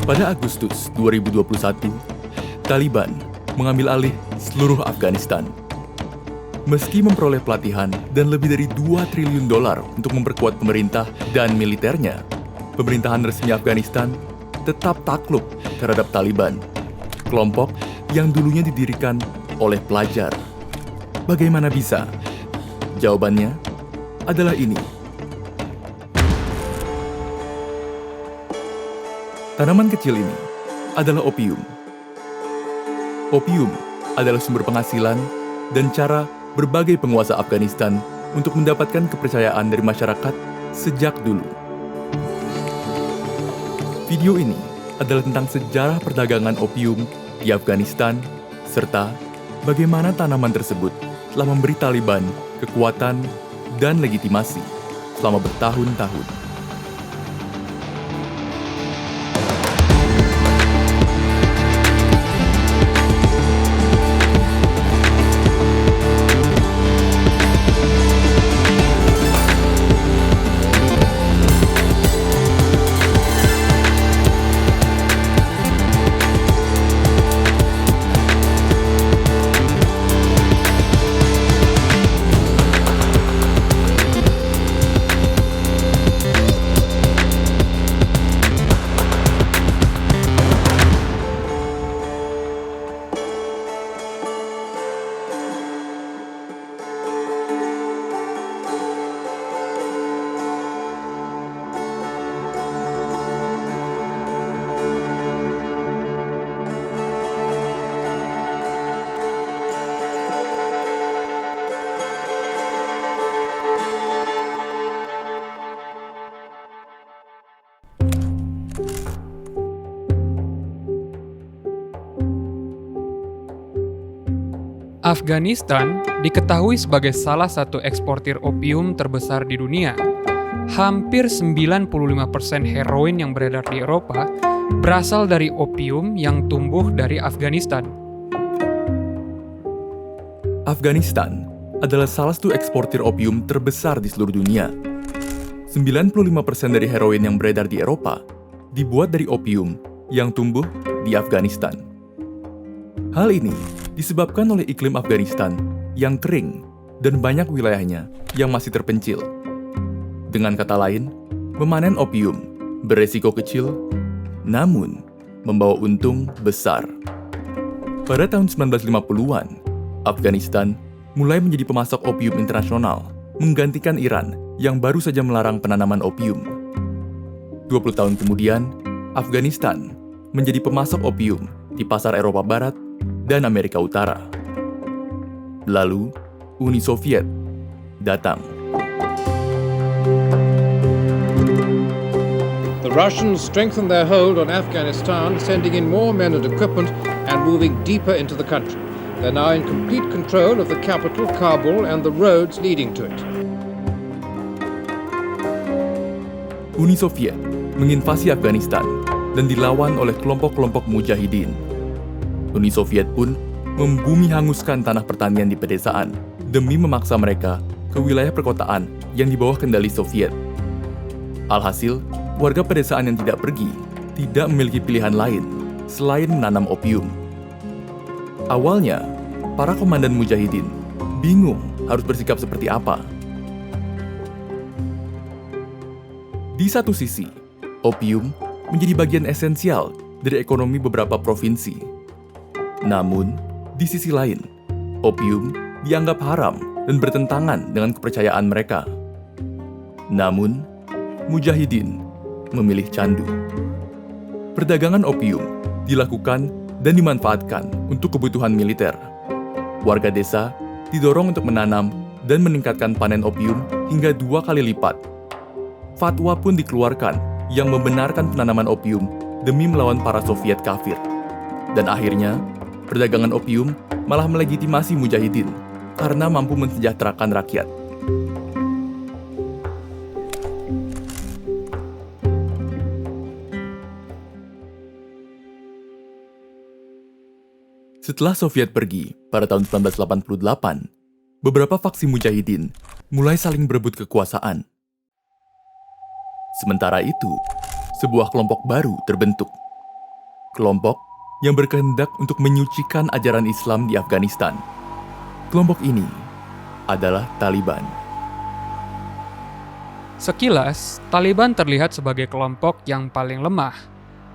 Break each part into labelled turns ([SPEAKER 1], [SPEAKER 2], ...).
[SPEAKER 1] Pada Agustus 2021, Taliban mengambil alih seluruh Afghanistan. Meski memperoleh pelatihan dan lebih dari $2 triliun untuk memperkuat pemerintah dan militernya, pemerintahan resmi Afghanistan tetap takluk terhadap Taliban, kelompok yang dulunya didirikan oleh pelajar. Bagaimana bisa? Jawabannya adalah ini. Tanaman kecil ini adalah opium. Opium adalah sumber penghasilan dan cara berbagai penguasa Afghanistan untuk mendapatkan kepercayaan dari masyarakat sejak dulu. Video ini adalah tentang sejarah perdagangan opium di Afghanistan, serta bagaimana tanaman tersebut telah memberi Taliban kekuatan dan legitimasi selama bertahun-tahun.
[SPEAKER 2] Afghanistan diketahui sebagai salah satu eksportir opium terbesar di dunia. Hampir 95% heroin yang beredar di Eropa berasal dari opium yang tumbuh dari Afghanistan.
[SPEAKER 1] Afghanistan adalah salah satu eksportir opium terbesar di seluruh dunia. 95% dari heroin yang beredar di Eropa dibuat dari opium yang tumbuh di Afghanistan. Hal ini disebabkan oleh iklim Afghanistan yang kering dan banyak wilayahnya yang masih terpencil. Dengan kata lain, memanen opium beresiko kecil, namun membawa untung besar. Pada tahun 1950-an, Afghanistan mulai menjadi pemasok opium internasional, menggantikan Iran yang baru saja melarang penanaman opium. 20 tahun kemudian, Afghanistan menjadi pemasok opium di pasar Eropa Barat dan Amerika Utara. Lalu, Uni Soviet datang.
[SPEAKER 3] The Russians strengthened their hold on Afghanistan, sending in more men and equipment and moving deeper into the country. They're now in complete control of the capital, Kabul, and the roads leading to it.
[SPEAKER 1] Uni Soviet menginvasi Afghanistan dan dilawan oleh kelompok-kelompok mujahidin. Uni Soviet pun membumi hanguskan tanah pertanian di pedesaan demi memaksa mereka ke wilayah perkotaan yang di bawah kendali Soviet. Alhasil, warga pedesaan yang tidak pergi tidak memiliki pilihan lain selain menanam opium. Awalnya, para komandan mujahidin bingung harus bersikap seperti apa. Di satu sisi, opium menjadi bagian esensial dari ekonomi beberapa provinsi. Namun, di sisi lain, opium dianggap haram dan bertentangan dengan kepercayaan mereka. Namun, mujahidin memilih candu. Perdagangan opium dilakukan dan dimanfaatkan untuk kebutuhan militer. Warga desa didorong untuk menanam dan meningkatkan panen opium hingga 2 kali lipat. Fatwa pun dikeluarkan yang membenarkan penanaman opium demi melawan para Soviet kafir. Dan akhirnya, perdagangan opium malah melegitimasi mujahidin karena mampu mensejahterakan rakyat. Setelah Soviet pergi pada tahun 1988, beberapa faksi mujahidin mulai saling berebut kekuasaan. Sementara itu, sebuah kelompok baru terbentuk, kelompok yang berkehendak untuk menyucikan ajaran Islam di Afghanistan. Kelompok ini adalah Taliban.
[SPEAKER 2] Sekilas, Taliban terlihat sebagai kelompok yang paling lemah.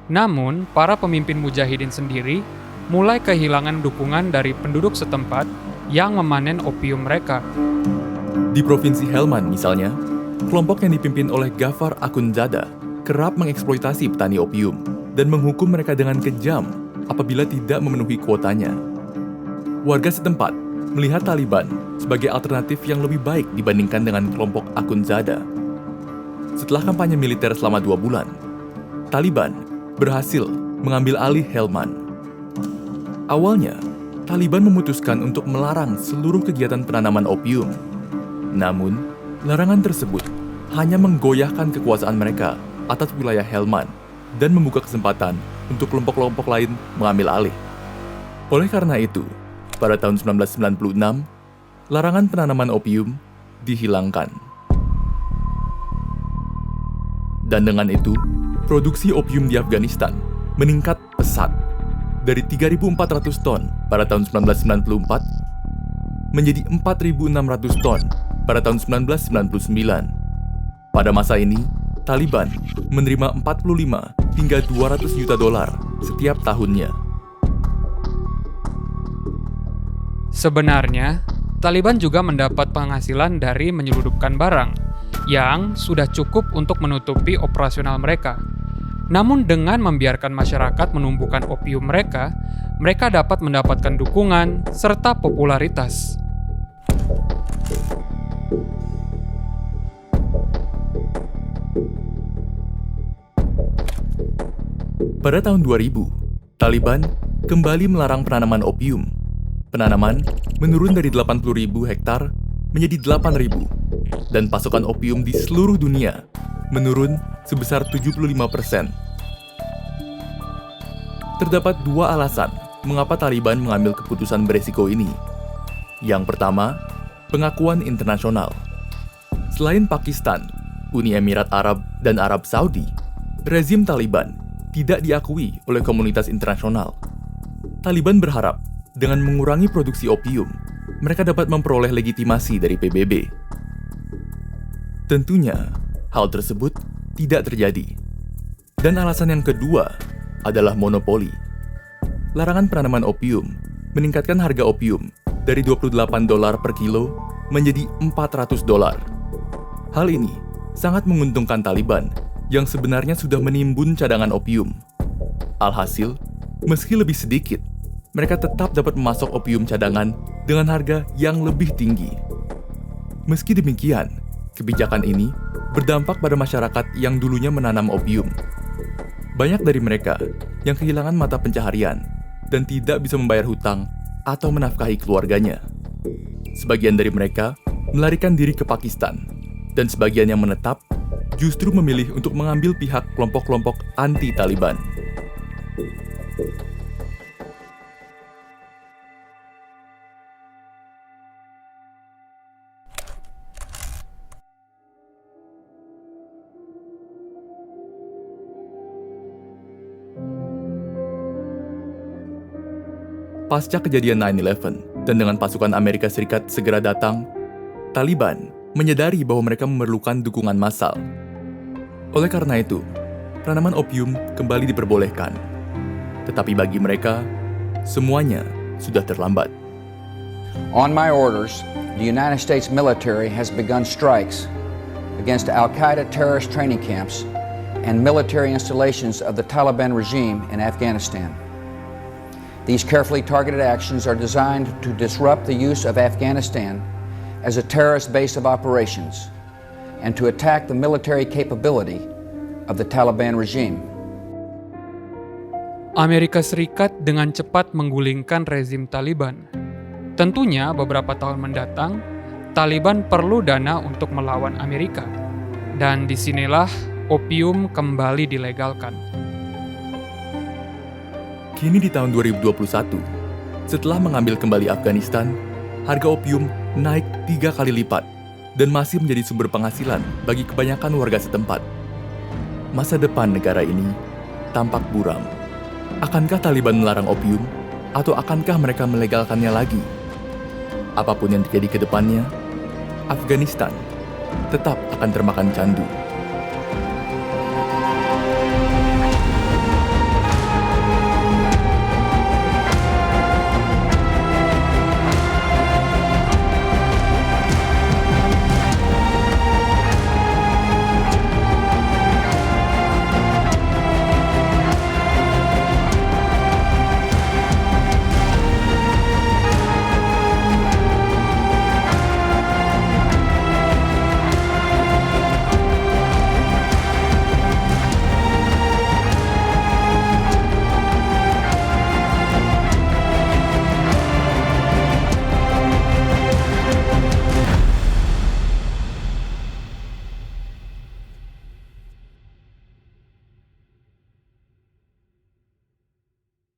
[SPEAKER 2] Namun, para pemimpin mujahidin sendiri mulai kehilangan dukungan dari penduduk setempat yang memanen opium mereka.
[SPEAKER 1] Di Provinsi Helmand misalnya, kelompok yang dipimpin oleh Ghaffar Akhundzada kerap mengeksploitasi petani opium dan menghukum mereka dengan kejam apabila tidak memenuhi kuotanya. Warga setempat melihat Taliban sebagai alternatif yang lebih baik dibandingkan dengan kelompok Akhundzada. Setelah kampanye militer selama 2 bulan, Taliban berhasil mengambil alih Helmand. Awalnya, Taliban memutuskan untuk melarang seluruh kegiatan penanaman opium. Namun, larangan tersebut hanya menggoyahkan kekuasaan mereka atas wilayah Helmand dan membuka kesempatan untuk kelompok-kelompok lain mengambil alih. Oleh karena itu, pada tahun 1996, larangan penanaman opium dihilangkan. Dan dengan itu, produksi opium di Afghanistan meningkat pesat dari 3.400 ton pada tahun 1994 menjadi 4.600 ton pada tahun 1999. Pada masa ini, Taliban menerima 45 hingga 200 juta dolar setiap tahunnya.
[SPEAKER 2] Sebenarnya, Taliban juga mendapat penghasilan dari menyelundupkan barang yang sudah cukup untuk menutupi operasional mereka. Namun dengan membiarkan masyarakat menumbuhkan opium mereka dapat mendapatkan dukungan serta popularitas.
[SPEAKER 1] Pada tahun 2000, Taliban kembali melarang penanaman opium. Penanaman menurun dari 80.000 hektar menjadi 8.000, dan pasokan opium di seluruh dunia menurun sebesar 75%. Terdapat 2 alasan mengapa Taliban mengambil keputusan beresiko ini. Yang pertama, pengakuan internasional. Selain Pakistan, Uni Emirat Arab, dan Arab Saudi, rezim Taliban tidak diakui oleh komunitas internasional. Taliban berharap dengan mengurangi produksi opium, mereka dapat memperoleh legitimasi dari PBB. Tentunya, hal tersebut tidak terjadi. Dan alasan yang kedua adalah monopoli. Larangan penanaman opium meningkatkan harga opium dari $28 per kilo menjadi $400. Hal ini sangat menguntungkan Taliban yang sebenarnya sudah menimbun cadangan opium. Alhasil, meski lebih sedikit, mereka tetap dapat memasok opium cadangan dengan harga yang lebih tinggi. Meski demikian, kebijakan ini berdampak pada masyarakat yang dulunya menanam opium. Banyak dari mereka yang kehilangan mata pencaharian dan tidak bisa membayar hutang atau menafkahi keluarganya. Sebagian dari mereka melarikan diri ke Pakistan, dan sebagian yang menetap justru memilih untuk mengambil pihak kelompok-kelompok anti-Taliban. Pasca kejadian 9/11 dan dengan pasukan Amerika Serikat segera datang, Taliban menyadari bahwa mereka memerlukan dukungan massal. Oleh karena itu, penanaman opium kembali diperbolehkan. Tetapi bagi mereka, semuanya sudah terlambat.
[SPEAKER 4] On my orders, the United States military has begun strikes against Al-Qaeda terrorist training camps and military installations of the Taliban regime in Afghanistan. These carefully targeted actions are designed to disrupt the use of Afghanistan as a terrorist base of operations and to attack the military capability of the Taliban regime.
[SPEAKER 2] Amerika Serikat dengan cepat menggulingkan rezim Taliban. Tentunya beberapa tahun mendatang, Taliban perlu dana untuk melawan Amerika. Dan disinilah opium kembali dilegalkan.
[SPEAKER 1] Kini di tahun 2021, setelah mengambil kembali Afghanistan, harga opium naik 3 kali lipat dan masih menjadi sumber penghasilan bagi kebanyakan warga setempat. Masa depan negara ini tampak buram. Akankah Taliban melarang opium, atau akankah mereka melegalkannya lagi? Apapun yang terjadi ke depannya, Afghanistan tetap akan termakan candu.